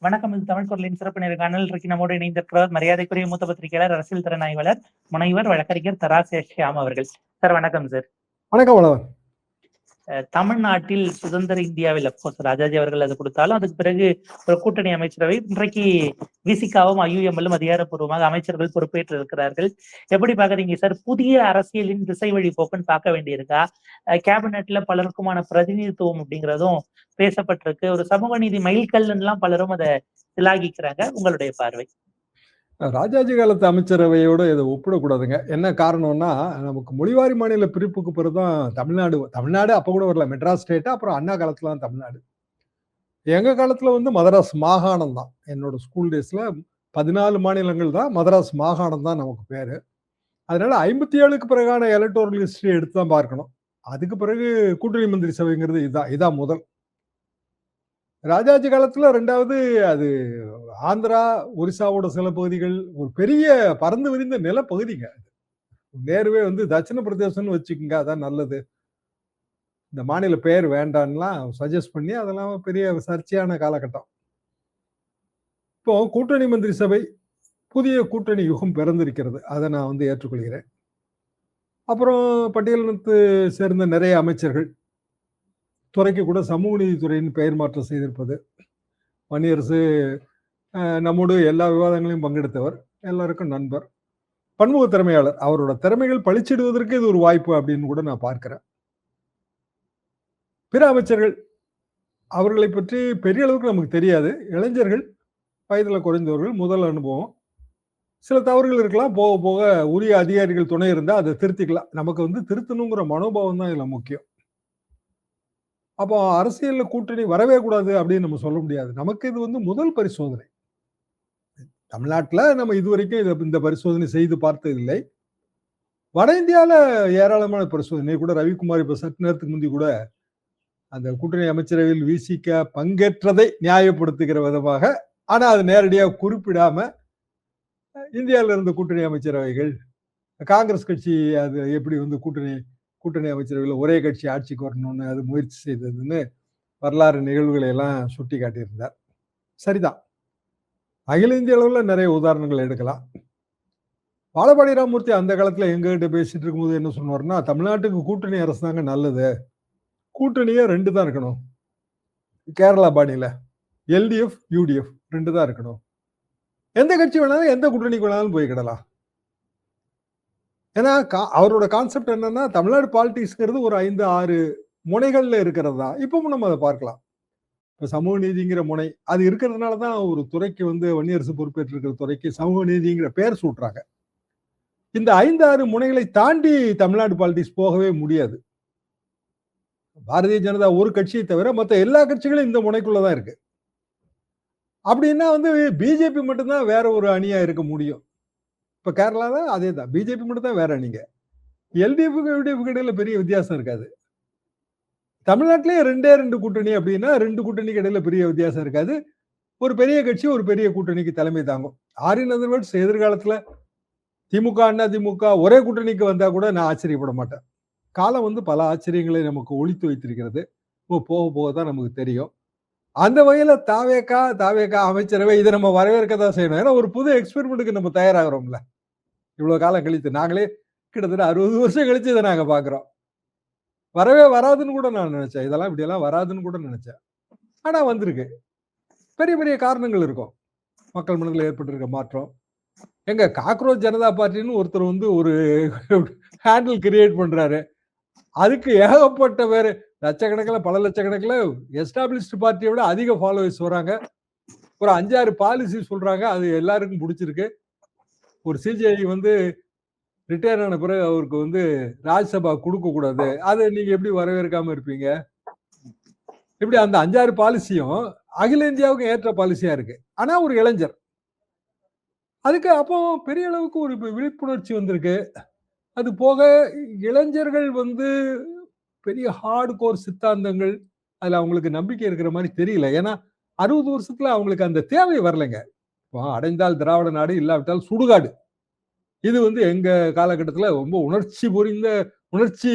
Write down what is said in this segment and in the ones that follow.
வணக்கம். இது தமிழ் குரலின் சிறப்பு நேர்காணல். இன்றைக்கு நம்மோடு இணைந்திருக்கிறவர் மரியாதைக்குரிய மூத்த பத்திரிகையாளர், அரசியல் திறனாய்வாளர், முனைவர் வழக்கறிஞர் தராசு ஷியாம் அவர்கள். சார் வணக்கம் சார். வணக்கம் வணக்கம். தமிழ்நாட்டில் சுதந்திர இந்தியாவில் அப்கோர்ஸ் ராஜாஜி அவர்கள் அது கொடுத்தாலும் அதுக்கு பிறகு ஒரு கூட்டணி அமைச்சரவை இன்றைக்கு விசிகாவும் ஐயுஎம்எல்லும் அதிகாரப்பூர்வமாக அமைச்சர்கள் பொறுப்பேற்று இருக்கிறார்கள். எப்படி பாக்குறீங்க சார்? புதிய அரசியலின் திசை வழி போக்குன்னு பார்க்க வேண்டியிருக்கா? கேபினெட்ல பலருக்குமான பிரதிநிதித்துவம் அப்படிங்கிறதும் பேசப்பட்டிருக்கு. ஒரு சமூக நீதி மைல்கல்னு எல்லாம் பலரும் அதை சிலாகிக்கிறாங்க. உங்களுடைய பார்வை? ராஜாஜி காலத்து அமைச்சரவையோட இதை ஒப்பிடக்கூடாதுங்க. என்ன காரணம்னா, நமக்கு மொழிவாரி மாநில பிரிப்புக்கு பிறகுதான் தமிழ்நாடு அப்ப கூட வரல, மெட்ராஸ் ஸ்டேட், அப்புறம் அண்ணா காலத்துல தான் தமிழ்நாடு. எங்க காலத்துல மதராஸ் மாகாணம் தான். என்னோட ஸ்கூல் டேஸ்ல 14 மாநிலங்கள் தான், மதராஸ் மாகாணம் தான் நமக்கு பேரு. அதனால 57க்கு பிறகான எலக்டோரல் ஹிஸ்டரி எடுத்து தான் பார்க்கணும். அதுக்கு பிறகு கூட்டணி மந்திரி சபைங்கிறது இதான் முதல். ராஜாஜி காலத்துல ரெண்டாவது அது ஆந்திரா, ஒரிசாவோட சில பகுதிகள், ஒரு பெரிய பறந்து விரிந்த நிலப்பகுதிங்க. நேருவே தட்சிண பிரதேசம்னு வச்சுக்கோங்க, அதான் நல்லது, இந்த மாநில பெயர் வேண்டான்லாம் சஜஸ்ட் பண்ணி அதெல்லாம் பெரிய சர்ச்சையான காலகட்டம். இப்போ கூட்டணி மந்திரி சபை, புதிய கூட்டணி யுகம் பிறந்திருக்கிறது, அதை நான் ஏற்றுக்கொள்கிறேன். அப்புறம் பட்டியலினத்து சேர்ந்த நிறைய அமைச்சர்கள், துறைக்கு கூட சமூக நீதித்துறையின் பெயர் மாற்றம் செய்திருப்பது. வன்னியரசு நம்மோடு எல்லா விவாதங்களையும் பங்கெடுத்தவர், எல்லாருக்கும் நண்பர், பன்முக திறமையாளர். அவரோட திறமைகள் பழிச்சிடுவதற்கு இது ஒரு வாய்ப்பு அப்படின்னு கூட நான் பார்க்கிறேன். பிற அமைச்சர்கள், அவர்களை பற்றி பெரிய அளவுக்கு நமக்கு தெரியாது. இளைஞர்கள், வயதுல குறைந்தவர்கள், முதல் அனுபவம், சில தவறுகள் இருக்கலாம். போக போக உரிய அதிகாரிகள் துணை இருந்தா அதை திருத்திக்கலாம். நமக்கு திருத்தணுங்கிற மனோபாவம் தான் இதுல முக்கியம். அப்போ அரசியல்ல கூட்டணி வரவே கூடாது அப்படின்னு நம்ம சொல்ல முடியாது. நமக்கு இது முதல் பரிசோதனை. தமிழ்நாட்டுல நம்ம இதுவரைக்கும் இந்த பரிசோதனை செய்து பார்த்ததில்லை. வட இந்தியால ஏராளமான பரிசோதனை. கூட ரவிக்குமார் இப்ப சற்று நேரத்துக்கு முந்தி கூட அந்த கூட்டணி அமைச்சரவையில் விசிக பங்கேற்றதை நியாயப்படுத்துகிற விதமாக, ஆனா அது நேரடியாக குறிப்பிடாம, இந்தியாவில இருந்த கூட்டணி அமைச்சரவைகள், காங்கிரஸ் கட்சி அது எப்படி கூட்டணி அமைச்சரவையில் ஒரே கட்சி ஆட்சிக்கு வரணும்னு அது முயற்சி செய்ததுன்னு வரலாறு நிகழ்வுகளை எல்லாம் சுட்டி காட்டியிருந்தார். சரிதான், அகில இந்திய அளவில் நிறைய உதாரணங்கள் எடுக்கலாம். வாழப்பாடி ராமமூர்த்தி அந்த காலத்துல எங்ககிட்ட பேசிட்டு இருக்கும்போது என்ன சொன்னார்னா, தமிழ்நாட்டுக்கு கூட்டணி அரசாங்கம் நல்லது, கூட்டணியே 2 தான் இருக்கணும், கேரளா பாணியில எல்டிஎஃப் யூடிஎஃப் 2 தான் இருக்கணும், எந்த கட்சி வேணாலும் எந்த கூட்டணிக்கு வேணாலும் போய்கிடலாம். ஏன்னா அவரோட கான்செப்ட் என்னன்னா, தமிழ்நாடு பாலிடிக்ஸ்ங்கிறது ஒரு 5-6 முனைகள்ல இருக்கிறது தான். இப்பவும் நம்ம அதை பார்க்கலாம். இப்ப சமூக நீதிங்கிற முனை அது இருக்கிறதுனாலதான் ஒரு துறைக்கு வன்னியரசு பொறுப்பேற்று இருக்கிற துறைக்கு சமூக நீதிங்கிற பெயர் சூட்டுறாங்க. இந்த 5-6 முனைகளை தாண்டி தமிழ்நாடு பாலிடிக்ஸ் போகவே முடியாது. பாரதிய ஜனதா ஒரு கட்சியை தவிர மற்ற எல்லா கட்சிகளும் இந்த முனைக்குள்ளதான் இருக்கு. அப்படின்னா பிஜேபி மட்டும்தான் வேற ஒரு அணியா இருக்க முடியும். இப்ப கேரளால அதே தான், பிஜேபி மட்டும் தான் வேற அணிங்க. எல்டிஎஃப்க்கு யூடிஎஃப்க்கு இடையில பெரிய வித்தியாசம் இருக்காது. தமிழ்நாட்டிலேயே 2 கூட்டணி அப்படின்னா 2 கூட்டணிக்கு இடையில பெரிய வித்தியாசம் இருக்காது. ஒரு பெரிய கட்சி ஒரு பெரிய கூட்டணிக்கு தலைமை தாங்கும். ஆரின் அதர்வேர்ட்ஸ் எதிர்காலத்துல திமுக, அண்ணா திமுக ஒரே கூட்டணிக்கு வந்தா கூட நான் ஆச்சரியப்பட மாட்டேன். காலம் பல ஆச்சரியங்களை நமக்கு ஒழித்து வைத்திருக்கிறது. போக போக தான் நமக்கு தெரியும். அந்த வகையில தாவேகா அமைச்சரவை இதை நம்ம வரவேற்கதான் செய்யணும். ஏன்னா ஒரு புது எக்ஸ்பெரிமெண்ட்டுக்கு நம்ம தயாராகிறோம்ல. இவ்வளவு காலம் கழித்து, நாங்களே கிட்டத்தட்ட 60 வருஷம் கழிச்சு இதை நாங்க பாக்குறோம். வரவே வராதுன்னு கூட நான் நினைச்சேன், இதெல்லாம் இப்படியெல்லாம் வராதுன்னு கூட நினைச்சேன். ஆனா வந்திருக்கு. பெரிய பெரிய காரணங்கள் இருக்கும். மக்கள் மனதில் ஏற்பட்டிருக்க மாற்றம். எங்க காக்ரோச் ஜனதா பார்ட்டின்னு ஒருத்தர் ஒரு ஹேண்டில் கிரியேட் பண்றாரு. அதுக்கு ஏகப்பட்ட பேரு, லட்சக்கணக்கில் பல லட்சக்கணக்கில் எஸ்டாப்ளிஷ்டு பார்ட்டியை விட அதிக ஃபாலோவர்ஸ் வராங்க. ஒரு 5-6 பாலிசி சொல்றாங்க, அது எல்லாருக்கும் பிடிச்சிருக்கு. ஒரு சிஜிஐ ரிட்டையர் ஆன பிறகு அவருக்கு ராஜ்யசபா கொடுக்க கூடாது, அதை நீங்க எப்படி வரவேற்காம இருப்பீங்க? இப்படி அந்த 5-6 பாலிசியும் அகில இந்தியாவுக்கு ஏற்ற பாலிசியா இருக்கு. ஆனா ஒரு இளைஞர் அதுக்கு அப்போ பெரிய அளவுக்கு ஒரு விழிப்புணர்ச்சி வந்திருக்கு. அது போக இளைஞர்கள் பெரிய ஹார்ட் கோர் சித்தாந்தங்கள் அதுல அவங்களுக்கு நம்பிக்கை இருக்கிற மாதிரி தெரியல. ஏன்னா 60 வருஷத்துல அவங்களுக்கு அந்த தேவை வரலைங்க. அடைந்தால் திராவிட நாடு, இல்லாவிட்டால் சுடுகாடு. இது எங்க காலகட்டத்துல ரொம்ப உணர்ச்சி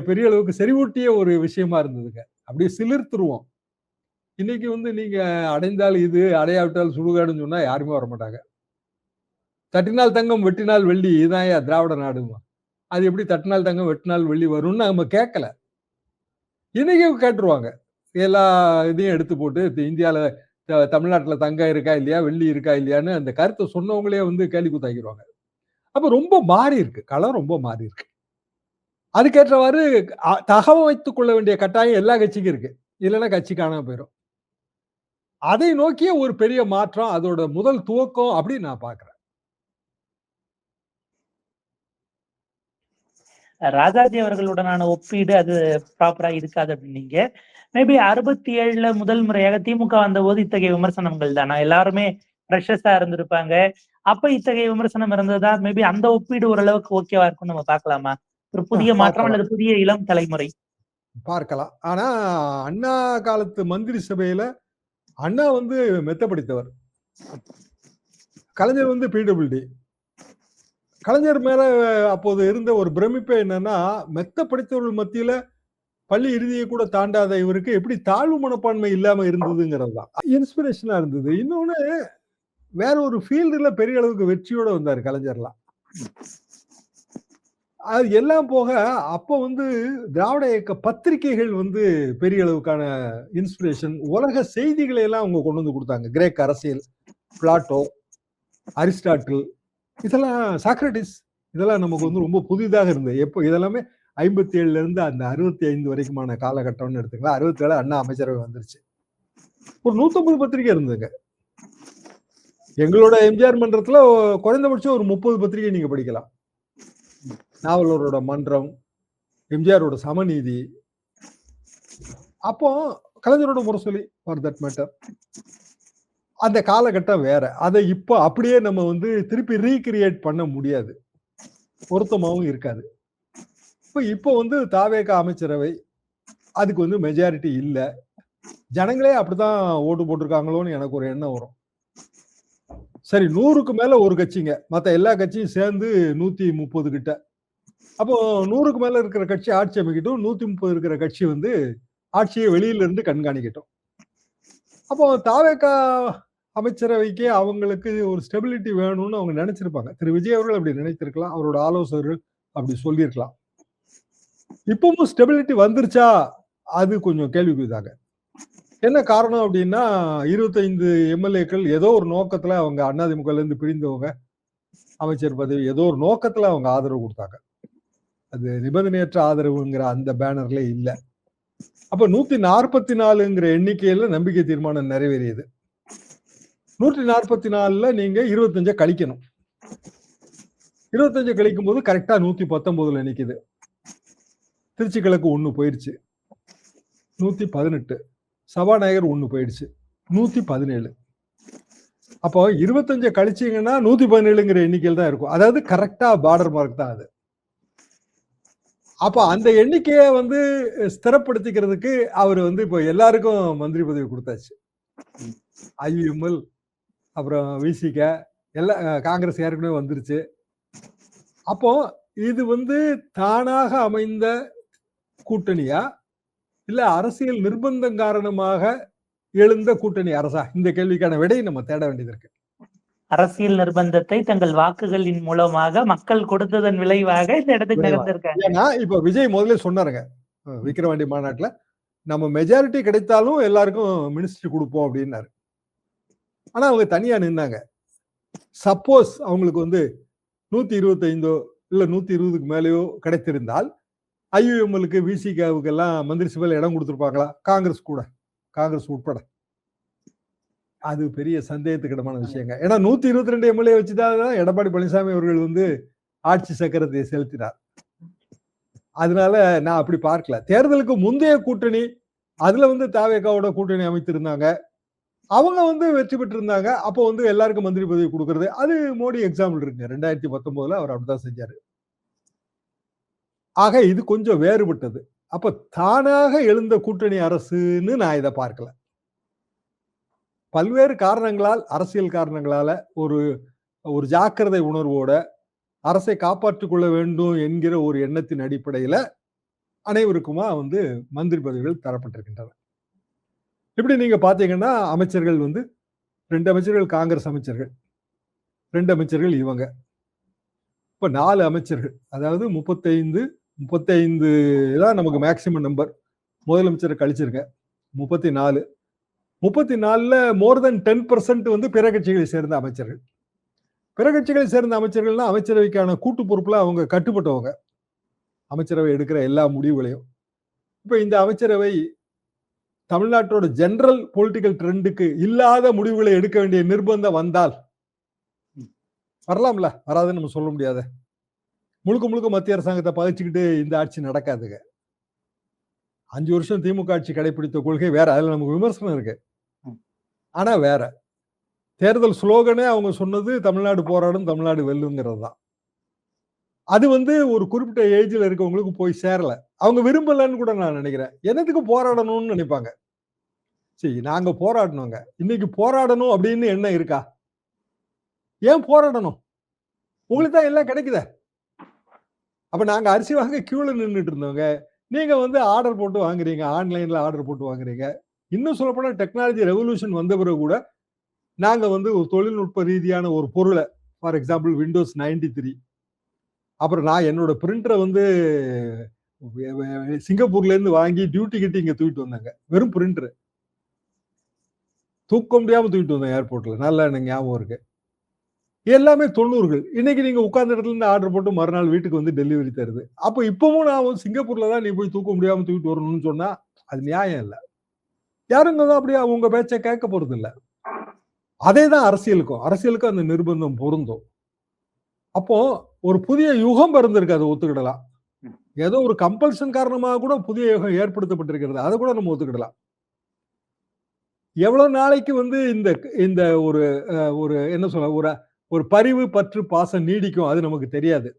பெரிய அளவுக்கு செறிவூட்டிய ஒரு விஷயமா இருந்ததுங்க. அப்படியே சிலிர்த்துருவோம். இன்னைக்கு வந்து நீங்க அடைந்தால் இது, அடையாவிட்டால் சுடுகாடுன்னு சொன்னா யாருமே வரமாட்டாங்க. தட்டினால் தங்கம், வெட்டினால் வெள்ளி இதான்யா திராவிட நாடுமா. அது எப்படி தட்டினால் தங்கம், வெட்டினால் வெள்ளி வரும்னு நம்ம கேட்கல. இன்னைக்கும் கேட்டுருவாங்க. எல்லா இதையும் எடுத்து போட்டு இந்தியால தமிழ்நாட்டுல தங்கம் இருக்கா இல்லையா, வெள்ளி இருக்கா இல்லையான்னு அந்த கருத்தை சொன்னவங்களே வந்து கேலி கூத்தாக்கிடுவாங்க. அப்ப ரொம்ப மாறி இருக்கு. களம் ரொம்ப மாறி இருக்கு. அதுக்கேற்றவாறு தகவல் வைத்துக் கொள்ள வேண்டிய கட்டாயம் எல்லா கட்சிக்கும் இருக்கு. இல்லைன்னா கட்சி காணாம போயிடும். அதை நோக்கிய ஒரு பெரிய மாற்றம், அதோட முதல் துவக்கம் அப்படின்னு நான் பார்க்கிறேன். ராஜாஜி அவர்களுடனான ஒப்பீடு அது ப்ராப்பரா இருக்காது அப்படின்னீங்க. மேபி 67ல முதல் முறையாக திமுக வந்தபோது இத்தகைய விமர்சனங்கள் தானா? எல்லாருமே ஃப்ரெஷர்ஸா இருந்திருப்பாங்க. அப்ப இத்தகைய விமர்சனம் இருந்ததா? மேபி அந்த ஒப்பீடு ஓரளவுக்கு ஓகேவா இருக்கும்னு நம்ம பார்க்கலாமா? ஒரு புதிய மாற்றம் அல்லது புதிய இளம் தலைமுறை பார்க்கலாம். ஆனா அண்ணா காலத்து மந்திரி சபையில அண்ணா வந்து மெத்த படித்தவர். கலைஞர் வந்து பிடபிள்யூடி. கலைஞர் மேல அப்போது இருந்த ஒரு பிரமிப்பே என்னன்னா, மெத்த படித்தவர்கள் மத்தியில பள்ளி இறுதியை கூட தாண்டாத இவருக்கு எப்படி தாழ்வு மனப்பான்மை இல்லாம இருந்ததுங்கிறது தான் இன்ஸ்பிரேஷனா இருந்தது. இன்னொன்னு வேற ஒரு ஃபீல்டுல பெரிய அளவுக்கு வெற்றியோட வந்தாரு கலைஞர்லாம். அது எல்லாம் போக அப்ப வந்து திராவிட இயக்க பத்திரிகைகள் வந்து பெரிய அளவுக்கான இன்ஸ்பிரேஷன், உலக செய்திகளை எல்லாம் அவங்க கொண்டு வந்து கொடுத்தாங்க. கிரேக் அரசியல், பிளாட்டோ, அரிஸ்டாட்டில், இதெல்லாம் சாக்ரட்டிஸ், இதெல்லாம் நமக்கு வந்து ரொம்ப புதிதாக இருந்தது. எப்போ இதெல்லாமே 57ல இருந்து அந்த 65 வரைக்குமான காலகட்டம்னு எடுத்துக்கலாம். 67 அண்ணா அமைச்சரவை வந்துருச்சு. ஒரு 150 பத்திரிகை இருந்ததுங்க. எங்களோட எம்ஜிஆர் மன்றத்துல குறைந்தபட்சம் ஒரு 30 பத்திரிகை நீங்க படிக்கலாம். நாவலரோட மன்றம், எம்ஜிஆரோட சமநீதி, அப்போ கலைஞரோட முரசொலி ஃபார் தட் மேட்டர். அந்த காலகட்டம் வேற. அதை இப்போ அப்படியே நம்ம வந்து திருப்பி ரீகிரியேட் பண்ண முடியாது, பொருத்தமாவும் இருக்காது. இப்போ வந்து தாவேகா அமைச்சரவை, அதுக்கு வந்து மெஜாரிட்டி இல்ல. ஜனங்களே அப்படிதான் ஓட்டு போட்டிருக்காங்களோன்னு எனக்கு ஒரு எண்ணம் வரும். சரி, 100க்கு மேல ஒரு கட்சிங்க, மத்த எல்லா கட்சியும் சேர்ந்து 130 கிட்ட. அப்போ 100க்கு மேல இருக்கிற கட்சி ஆட்சி அமைக்கட்டும், 130 இருக்கிற கட்சி வந்து ஆட்சியை வெளியில இருந்து கண்காணிக்கட்டும். அப்போ தாவேகா அமைச்சரவைக்கு அவங்களுக்கு ஒரு ஸ்டெபிலிட்டி வேணும்னு அவங்க நினைச்சிருப்பாங்க. திரு விஜய் அவர்கள் அப்படி நினைத்திருக்கலாம், அவரோட ஆலோசகர்கள் அப்படி சொல்லியிருக்கலாம். இப்பவும் ஸ்டெபிலிட்டி வந்துருச்சா? அது கொஞ்சம் கேள்விக்குதாங்க. என்ன காரணம் அப்படின்னா, 25 எம்எல்ஏக்கள் ஏதோ ஒரு நோக்கத்துல அவங்க அதிமுகல இருந்து பிரிந்தவங்க அமைச்சர் பதவி ஏதோ ஒரு நோக்கத்துல அவங்க ஆதரவு கொடுத்தாங்க. அது நிபந்தனையற்ற ஆதரவுங்கிற அந்த பேனர்ல இல்ல. அப்ப 144ங்கிற எண்ணிக்கையில நம்பிக்கை தீர்மானம் நிறைவேறியது. 144ல நீங்க 25 கழிக்கணும். 25 கழிக்கும் போது கரெக்டா 119ல நிக்குது. திருச்சி கிழக்கு 1 போயிடுச்சு, 118. சபாநாயகர் 1 போயிடுச்சு, 117. அப்போ 25 கழிச்சீங்கன்னா 117ங்கிற எண்ணிக்கையில் தான் இருக்கும். அதாவது கரெக்டா பார்டர் மார்க் தான் அது. அப்ப அந்த எண்ணிக்கையை வந்து ஸ்திரப்படுத்திக்கிறதுக்கு அவர் வந்து இப்போ எல்லாருக்கும் மந்திரி பதவி கொடுத்தாச்சு. ஐயுஎம்எல், அப்புறம் விசிக, எல்லாம் காங்கிரஸ் ஏற்கனவே வந்துருச்சு. அப்போ இது வந்து தானாக அமைந்த கூட்டணியா இல்ல அரசியல் நிர்பந்தம் காரணமாக எழுந்த கூட்டணி அரசா? இந்த கேள்விக்கான விடையை நம்ம தேட வேண்டியது இருக்கு. அரசியல் நிர்பந்தத்தை தங்கள் வாக்குகளின் மூலமாக மக்கள் கொடுத்ததன் விளைவாக இந்த இடத்துக்கு நகர்ந்திருக்காங்க. ஏன்னா இப்ப விஜய் முதல்ல சொன்னாருங்க விக்கிரவாண்டி மாநாட்டுல, நம்ம மெஜாரிட்டி கிடைத்தாலும் எல்லாருக்கும் மினிஸ்ட்ரி கொடுப்போம் அப்படின்னாரு. ஆனா அவங்க தனியா நின்னாங்க. சப்போஸ் அவங்களுக்கு வந்து 125 இல்ல 120க்கு மேலேயோ கிடைத்திருந்தால் ஐயுஎம்எலுக்கு, விசிகாவுக்கு எல்லாம் மந்திரி சபையில இடம் கொடுத்திருப்பாங்களா? காங்கிரஸ் உட்பட. அது பெரிய சந்தேகத்துக்கிடமான விஷயங்க. ஏன்னா 122 எம்எல்ஏ வச்சுதான் எடப்பாடி பழனிசாமி அவர்கள் வந்து ஆட்சி சக்கரத்தை செலுத்தினார். அதனால நான் அப்படி பார்க்கல. தேர்தலுக்கு முந்தைய கூட்டணி, அதுல வந்து தாவேகாவோட கூட்டணி அமைத்திருந்தாங்க. அவங்க வந்து வெற்றி பெற்றிருந்தாங்க. அப்போ வந்து எல்லாருக்கும் மந்திரி பதவி கொடுக்கறது, அது மோடி எக்ஸாம்பிள் இருக்குங்க. 2019ல அவர் அப்படிதான் செஞ்சாரு. ஆக இது கொஞ்சம் வேறுபட்டது. அப்ப தானாக எழுந்த கூட்டணி அரசுன்னு நான் இதை பார்க்கல. பல்வேறு காரணங்களால், அரசியல் காரணங்களால ஒரு ஜாக்கிரதை உணர்வோட அரசை காப்பாற்றிக் கொள்ள வேண்டும் என்கிற ஒரு எண்ணத்தின் அடிப்படையில அனைவருக்குமா வந்து மந்திரி பதவிகள் தரப்பட்டிருக்கின்றன. இப்படி நீங்க பாத்தீங்கன்னா அமைச்சர்கள் வந்து 2 அமைச்சர்கள் காங்கிரஸ் அமைச்சர்கள், 2 அமைச்சர்கள் இவங்க. இப்ப 4 அமைச்சர்கள். அதாவது 35 தான் நமக்கு மேக்ஸிமம் நம்பர். முதலமைச்சரை கழிச்சிருங்க. 34. 34ல மோர் தென் 10% வந்து பிற கட்சிகளை சேர்ந்த அமைச்சர்கள். பிற கட்சிகளை சேர்ந்த அமைச்சர்கள்னா அமைச்சரவைக்கான கூட்டு பொறுப்புல அவங்க கட்டுப்பட்டவங்க. அமைச்சரவை எடுக்கிற எல்லா முடிவுகளையும். இப்ப இந்த அமைச்சரவை தமிழ்நாட்டோட ஜெனரல் பொலிட்டிக்கல் ட்ரெண்டுக்கு இல்லாத முடிவுகளை எடுக்க வேண்டிய நிர்பந்தம் வந்தால் வரலாம்ல, வராதுன்னு நம்ம சொல்ல முடியாத. முழுக்க முழுக்க மத்திய அரசாங்கத்தை பகிச்சுக்கிட்டு இந்த ஆட்சி நடக்காதுங்க. 5 வருஷம் திமுக ஆட்சி கடைபிடித்த கொள்கை வேற, அதுல நமக்கு விமர்சனம் இருக்கு. ஆனா வேற தேர்தல் ஸ்லோகனே அவங்க சொன்னது தமிழ்நாடு போராடும், தமிழ்நாடு வெல்லுங்கிறது தான். அது வந்து ஒரு குறிப்பிட்ட ஏஜ்ல இருக்கவங்களுக்கு போய் சேரல. அவங்க விரும்பலன்னு கூட நான் நினைக்கிறேன். என்னத்துக்கு போராடணும்னு நினைப்பாங்க. சரி, நாங்க போராடணுங்க. இன்னைக்கு போராடணும் அப்படின்னு என்ன இருக்கா? ஏன் போராடணும்? உங்களுக்கு தான் எல்லாம் கிடைக்குதே. அப்ப நாங்க அரிசி வாங்க கியூல நின்னுட்டு இருந்தோங்க. நீங்க வந்து ஆர்டர் போட்டு வாங்குறீங்க. ஆன்லைன்ல ஆர்டர் போட்டு வாங்குறீங்க. இன்னும் சொல்லப்போனா டெக்னாலஜி ரெவல்யூஷன் வந்த பிறகு கூட நாங்க வந்து ஒரு தொழில்நுட்ப ரீதியான ஒரு பொருளை, ஃபார் எக்ஸாம்பிள் விண்டோஸ் 93, அப்புறம் நான் என்னோட பிரிண்டரை வந்து சிங்கப்பூர்ல இருந்து வாங்கி டியூட்டி கிட்டி இங்க தூக்கிட்டு வந்தாங்க. வெறும் பிரிண்டர் தூக்க முடியாம தூக்கிட்டு வந்தேன் ஏர்போர்ட்ல. நல்லா எனக்கு ஞாபகம் இருக்கு. எல்லாமே 90கள். இன்னைக்கு நீங்க உட்கார்ந்த இடத்துல இருந்து ஆர்டர் போட்டு மறுநாள் வீட்டுக்கு வந்து டெலிவரி தருது. அப்ப இப்பவும் நான் சிங்கப்பூர்ல தான் நீ போய் தூக்க முடியாம தூக்கிட்டு வரணும்னு சொன்னா அது நியாயம் இல்ல. யாருங்க தான் அப்படியே உங்க பேச்சை கேட்க போறது இல்ல. அதேதான் அரசியலுக்கும் அந்த நிர்பந்தம் பொருந்தும். அப்போ ஒரு புதிய யுகம் பிறந்திருக்கு, அதை ஒத்துக்கிடலாம். ஏதோ ஒரு கம்பல்ஷன் காரணமாக கூட புதிய யுகம் ஏற்படுத்தப்பட்டிருக்கிறது, அதை கூட நம்ம ஒத்துக்கிடலாம். எவ்வளவு நாளைக்கு வந்து இந்த இந்த ஒரு ஒரு என்ன சொல்ல ஒரு பரிவு பற்று பாசம் நீடிக்கும் அது நமக்கு தெரியாது.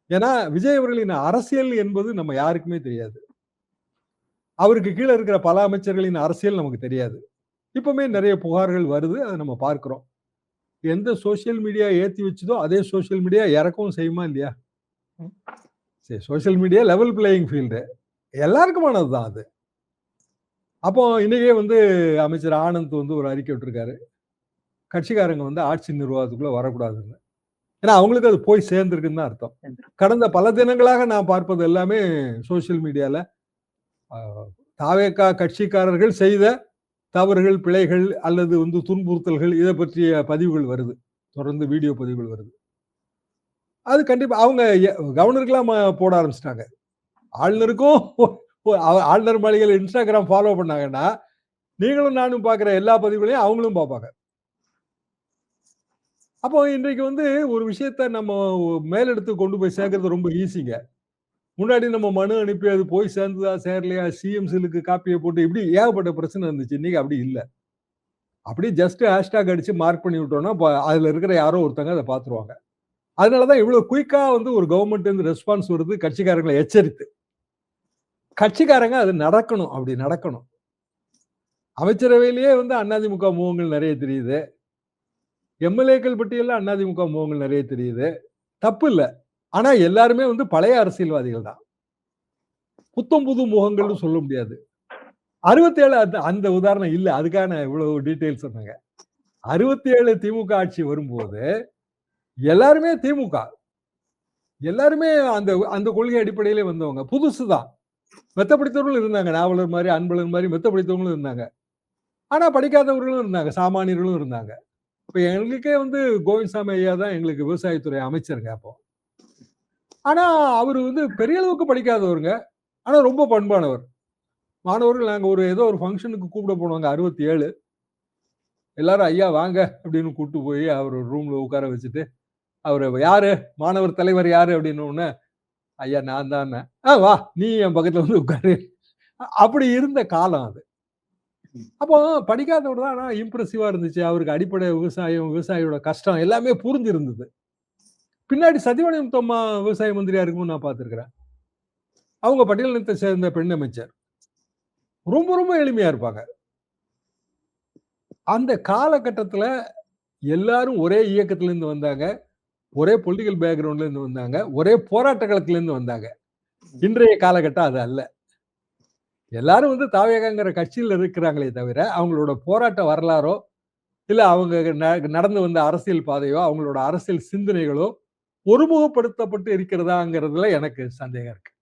ஏன்னா விஜய் அவர்களின் அரசியல் என்பது நம்ம யாருக்குமே தெரியாது. அவருக்கு கீழே இருக்கிற பல அமைச்சர்களின் அரசியல் நமக்கு தெரியாது. இப்பவுமே நிறைய புகார்கள் வருது, அதை நம்ம பார்க்கிறோம். எந்த சோசியல் மீடியா ஏத்தி வச்சதோ அதே சோசியல் மீடியா இறக்கவும் செய்யுமா இல்லையா? சரி, social media level playing field எல்லாருக்குமானதுதான் அது. அப்போ இன்னைக்கே வந்து அமைச்சர் ஆனந்த் வந்து ஒரு அறிக்கை விட்டுருக்காரு, கட்சிக்காரங்க வந்து ஆட்சி நிர்வாகத்துக்குள்ள வரக்கூடாதுன்னு. ஏன்னா அவங்களுக்கு அது போய் சேர்ந்திருக்குன்னு தான் அர்த்தம். கடந்த பல தினங்களாக நான் பார்ப்பது எல்லாமே சோசியல் மீடியால தாவேகா கட்சிக்காரர்கள் செய்த தவறுகள், பிழைகள் அல்லது வந்து துன்புறுத்தல்கள் இதை பற்றிய பதிவுகள் வருது. தொடர்ந்து வீடியோ பதிவுகள் வருது. அது கண்டிப்பா அவங்க கவர்னருக்கெல்லாம் போட ஆரம்பிச்சிட்டாங்க. ஆளுநருக்கும் ஆளுநர் மாளிகையில் இன்ஸ்டாகிராம் ஃபாலோ பண்ணாங்கன்னா நீங்களும் நானும் பார்க்கிற எல்லா பதிவுகளையும் அவங்களும் பார்ப்பாங்க. அப்போ இன்றைக்கு வந்து ஒரு விஷயத்த நம்ம மேலெடுத்து கொண்டு போய் சேர்க்கறது ரொம்ப ஈஸிங்க. முன்னாடி நம்ம மனு அனுப்பி அது போய் சேர்ந்ததா சேரலையா, சிஎம் செல்லுக்கு காப்பியை போட்டு இப்படி ஏகப்பட்ட பிரச்சனை இருந்துச்சு. இன்னைக்கு அப்படி இல்ல. அப்படி ஜஸ்ட் ஹேஷ்டாக் அடிச்சு மார்க் பண்ணி விட்டோம்னா அதுல இருக்கிற யாரோ ஒருத்தங்க அதை பார்த்துருவாங்க. அதனாலதான் இவ்வளவு குயிக்கா வந்து ஒரு கவர்மெண்ட் இருந்து ரெஸ்பான்ஸ் வருது, கட்சிக்காரங்களை எச்சரித்து. கட்சிக்காரங்க அது நடக்கணும், அப்படி நடக்கணும். அமைச்சரவையிலேயே வந்து அதிமுக முகங்கள் நிறைய தெரியுது. எம்எல்ஏக்கள் பட்டியல்ல அதிமுக முகங்கள் நிறைய தெரியுது. தப்பு இல்ல. ஆனா எல்லாருமே வந்து பழைய அரசியல்வாதிகள் தான். புத்தம் புது முகங்கள்னு சொல்ல முடியாது. 67 அந்த உதாரணம் இல்ல. அதுக்காக நான் இவ்வளவு டீடைல் சொன்னேங்க. 67 திமுக ஆட்சி வரும்போது எல்லாருமே திமுக, எல்லாருமே அந்த அந்த கொள்கை அடிப்படையிலே வந்தவங்க. புதுசுதான். மெத்த படித்தவர்களும் இருந்தாங்க. நாவலர் மாதிரி, அன்பழகன் மாதிரி மெத்த படித்தவங்களும் இருந்தாங்க. ஆனா படிக்காதவர்களும் இருந்தாங்க, சாமானியர்களும் இருந்தாங்க. இப்ப எங்களுக்கே வந்து கோவிந்தசாமி ஐயா தான் எங்களுக்கு விவசாயத்துறை அமைச்சருங்க அப்போ. ஆனா அவரு வந்து பெரிய அளவுக்கு படிக்காதவருங்க. ஆனா ரொம்ப பண்பானவர். மாணவர்கள் நாங்க ஏதோ ஒரு ஃபங்க்ஷனுக்கு கூப்பிட போனோங்க 67. எல்லாரும் ஐயா வாங்க அப்படின்னு கூப்பிட்டு போய் அவர் ரூம்ல உட்கார வச்சுட்டு, அவரு யாரு மாணவர் தலைவர் யாரு அப்படின்னு உடனே, ஐயா நான் தான். வா நீ என் பக்கத்துல வந்து உட்காரு. அப்படி இருந்த காலம் அது. அப்போ படிக்காதவர் தான், ஆனா இம்ப்ரெசிவா இருந்துச்சு. அவருக்கு அடிப்படை விவசாயம், விவசாயியோட கஷ்டம் எல்லாமே புரிஞ்சு இருந்தது. பின்னாடி சத்தியமணி முத்தம்மா விவசாய மந்திரியா இருக்கும்போது நான் பார்த்திருக்கிறேன். அவங்க பட்டியலினத்தை சேர்ந்த பெண் அமைச்சர். ரொம்ப ரொம்ப எளிமையா இருப்பாங்க. அந்த காலகட்டத்துல எல்லாரும் ஒரே இயக்கத்துல இருந்து வந்தாங்க, ஒரே பொலிட்டிக்கல் பேக்ரவுண்ட்ல இருந்து வந்தாங்க, ஒரே போராட்ட களத்துல இருந்து வந்தாங்க. இன்றைய காலகட்டம் அது அல்ல. எல்லாரும் வந்து தாவேகாங்கிற கட்சியில இருக்கிறாங்களே தவிர, அவங்களோட போராட்ட வரலாறோ, இல்ல அவங்க நடந்து வந்த அரசியல் பாதையோ, அவங்களோட அரசியல் சிந்தனைகளோ ஒருமுகப்படுத்தப்பட்டு இருக்கிறதாங்கிறதுல எனக்கு சந்தேகம் இருக்கு.